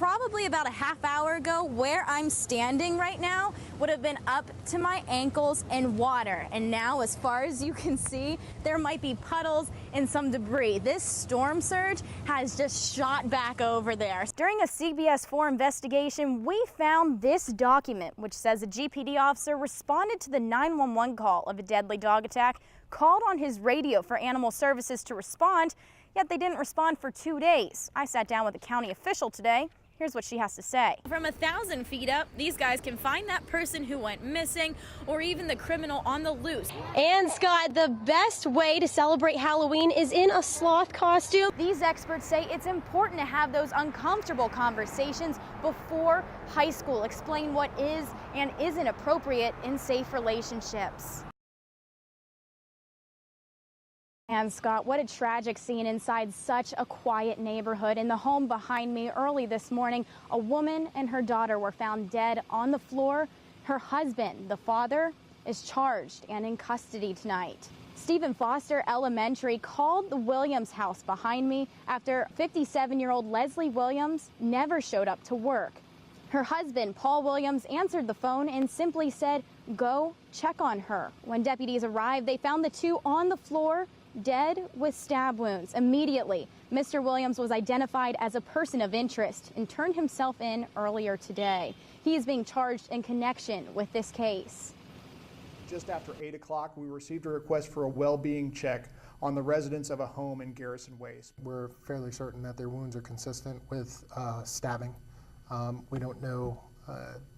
probably about a half hour ago, where I'm standing right now would have been up to my ankles in water. And now, as far as you can see, there might be puddles and some debris. This storm surge has just shot back over there. During a CBS 4 investigation, we found this document, which says a GPD officer responded to the 911 call of a deadly dog attack, called on his radio for animal services to respond, yet they didn't respond for 2 days. I sat down with a county official today. Here's what she has to say. From 1,000 feet up, these guys can find that person who went missing or even the criminal on the loose. And Scott, the best way to celebrate Halloween is in a sloth costume. These experts say it's important to have those uncomfortable conversations before high school. Explain what is and isn't appropriate in safe relationships. And Scott, what a tragic scene inside such a quiet neighborhood. In the home behind me early this morning, a woman and her daughter were found dead on the floor. Her husband, the father, is charged and in custody tonight. Stephen Foster Elementary called the Williams house behind me after 57-year-old Leslie Williams never showed up to work. Her husband, Paul Williams, answered the phone and simply said, "Go check on her." When deputies arrived, they found the two on the floor, dead with stab wounds. Immediately, Mr. Williams was identified as a person of interest and turned himself in earlier today. He is being charged in connection with this case. Just after 8 o'clock, we received a request for a well-being check on the residents of a home in Garrison Waste. We're fairly certain that their wounds are consistent with stabbing. We don't know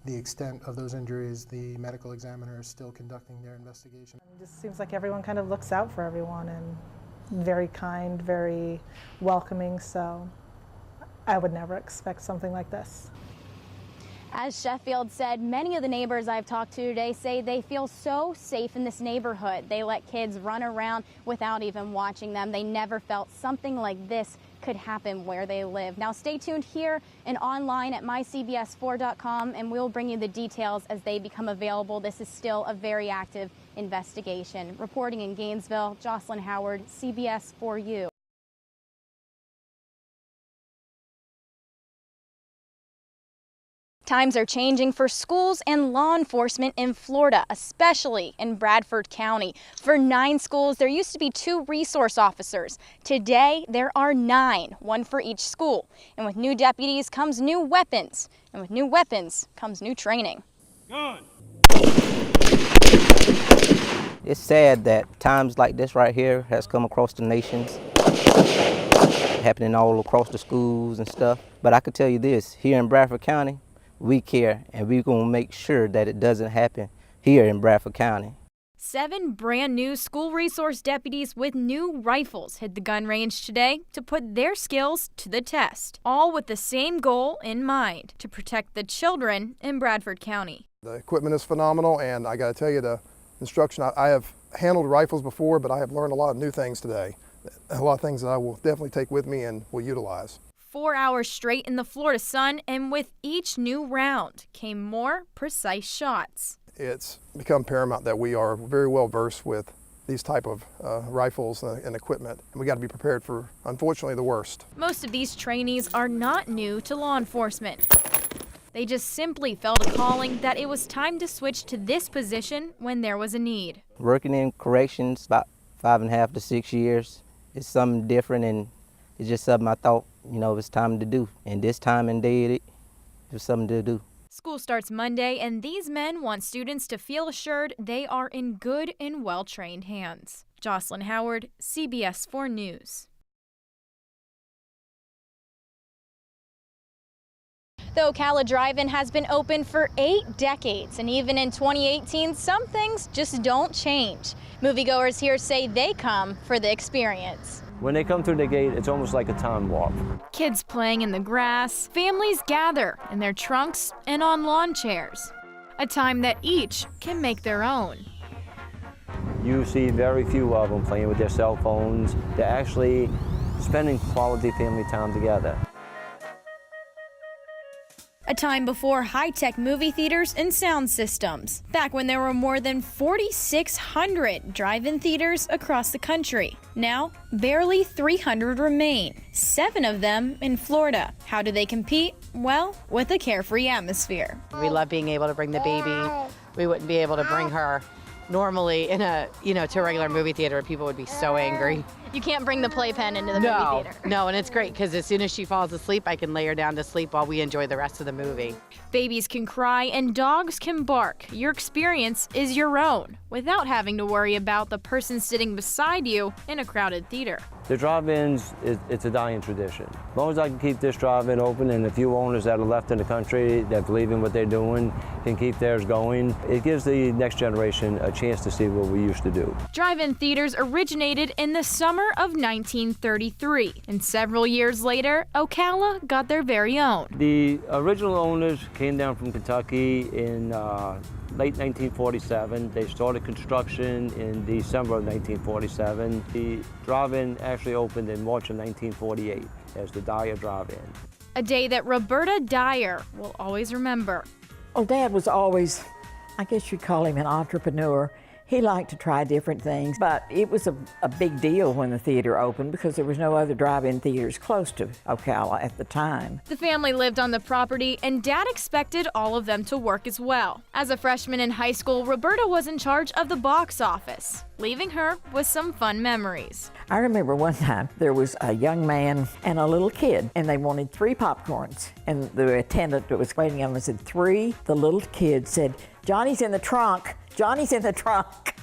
the extent of those injuries. The medical examiner is still conducting their investigation. It just seems like everyone kind of looks out for everyone and very kind, very welcoming, so I would never expect something like this. As Sheffield said, many of the neighbors I've talked to today say they feel so safe in this neighborhood. They let kids run around without even watching them. They never felt something like this could happen where they live. Now stay tuned here and online at mycbs4.com, and we'll bring you the details as they become available. This is still a very active investigation. Reporting in Gainesville, Josslyn Howard, CBS 4U. Times are changing for schools and law enforcement in Florida, especially in Bradford County. For 9 schools, there used to be 2 resource officers. Today, there are 9, 1 for each school. And with new deputies comes new weapons. And with new weapons comes new training. Gun. It's sad that times like this right here has come across the nations, happening all across the schools and stuff. But I could tell you this, here in Bradford County, we care, and we're going to make sure that it doesn't happen here in Bradford County. 7 brand new school resource deputies with new rifles hit the gun range today to put their skills to the test, all with the same goal in mind, to protect the children in Bradford County. The equipment is phenomenal, and I got to tell you, the instruction, I have handled rifles before, but I have learned a lot of new things today. A lot of things that I will definitely take with me and will utilize. 4 hours straight in the Florida sun, and with each new round came more precise shots. It's become paramount that we are very well versed with these type of rifles and equipment, and we got to be prepared for, unfortunately, the worst. Most of these trainees are not new to law enforcement. They just simply felt a calling that it was time to switch to this position when there was a need. Working in corrections about 5.5 to 6 years is something different, and it's just something I thought, it's time to do. And this time and day, it was something to do. School starts Monday, and these men want students to feel assured they are in good and well-trained hands. Josslyn Howard, CBS 4 News. The Ocala Drive-In has been open for 8 decades, and even in 2018, some things just don't change. Moviegoers here say they come for the experience. When they come through the gate, it's almost like a time warp. Kids playing in the grass, families gather in their trunks and on lawn chairs. A time that each can make their own. You see very few of them playing with their cell phones. They're actually spending quality family time together. a time before high-tech movie theaters and sound systems, back when there were more than 4,600 drive-in theaters across the country. Now, barely 300 remain, 7 of them in Florida. How do they compete? Well, with a carefree atmosphere. We love being able to bring the baby. We wouldn't be able to bring her normally in a, to a regular movie theater. People would be so angry. You can't bring the playpen into the movie theater. No, and it's great because as soon as she falls asleep, I can lay her down to sleep while we enjoy the rest of the movie. Babies can cry and dogs can bark. Your experience is your own, without having to worry about the person sitting beside you in a crowded theater. The drive-ins, it's a dying tradition. As long as I can keep this drive-in open and a few owners that are left in the country that believe in what they're doing can keep theirs going, it gives the next generation a chance to see what we used to do. Drive-in theaters originated in the summer of 1933, and several years later, Ocala got their very own. The original owners came down from Kentucky in late 1947. They started construction in December of 1947. The drive-in actually opened in March of 1948 as the Dyer Drive-In. A day that Roberta Dyer will always remember. Well, Dad was always, I guess you'd call him an entrepreneur. He liked to try different things, but it was a big deal when the theater opened because there was no other drive-in theaters close to Ocala at the time. The family lived on the property, and Dad expected all of them to work as well. As a freshman in high school, Roberta was in charge of the box office, leaving her with some fun memories. I remember one time there was a young man and a little kid, and they wanted 3 popcorns. And the attendant that was waiting on them said 3. The little kid said, "Johnny's in the trunk. Johnny's in the trunk."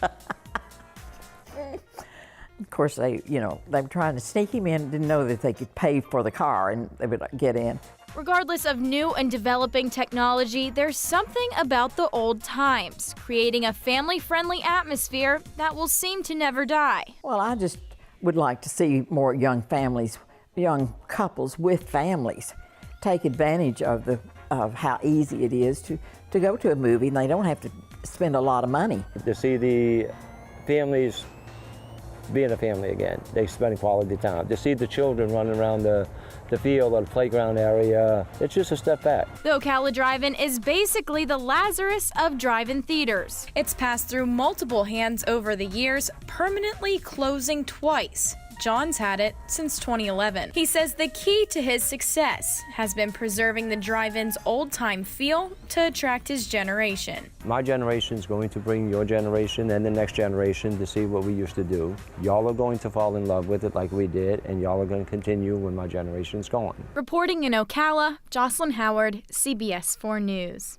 Of course, they were trying to sneak him in, didn't know that they could pay for the car and they would get in. Regardless of new and developing technology, there's something about the old times, creating a family-friendly atmosphere that will seem to never die. Well, I just would like to see more young families, young couples with families, take advantage of how easy it is to go to a movie, and they don't have to spend a lot of money. To see the families being a family again, they spend quality time. To see the children running around the field or the playground area, it's just a step back. The Ocala Drive-In is basically the Lazarus of drive-in theaters. It's passed through multiple hands over the years, permanently closing twice. John's had it since 2011. He says the key to his success has been preserving the drive-in's old-time feel to attract his generation. My generation is going to bring your generation and the next generation to see what we used to do. Y'all are going to fall in love with it like we did, and y'all are going to continue when my generation's gone. Reporting in Ocala, Josslyn Howard, CBS 4 News.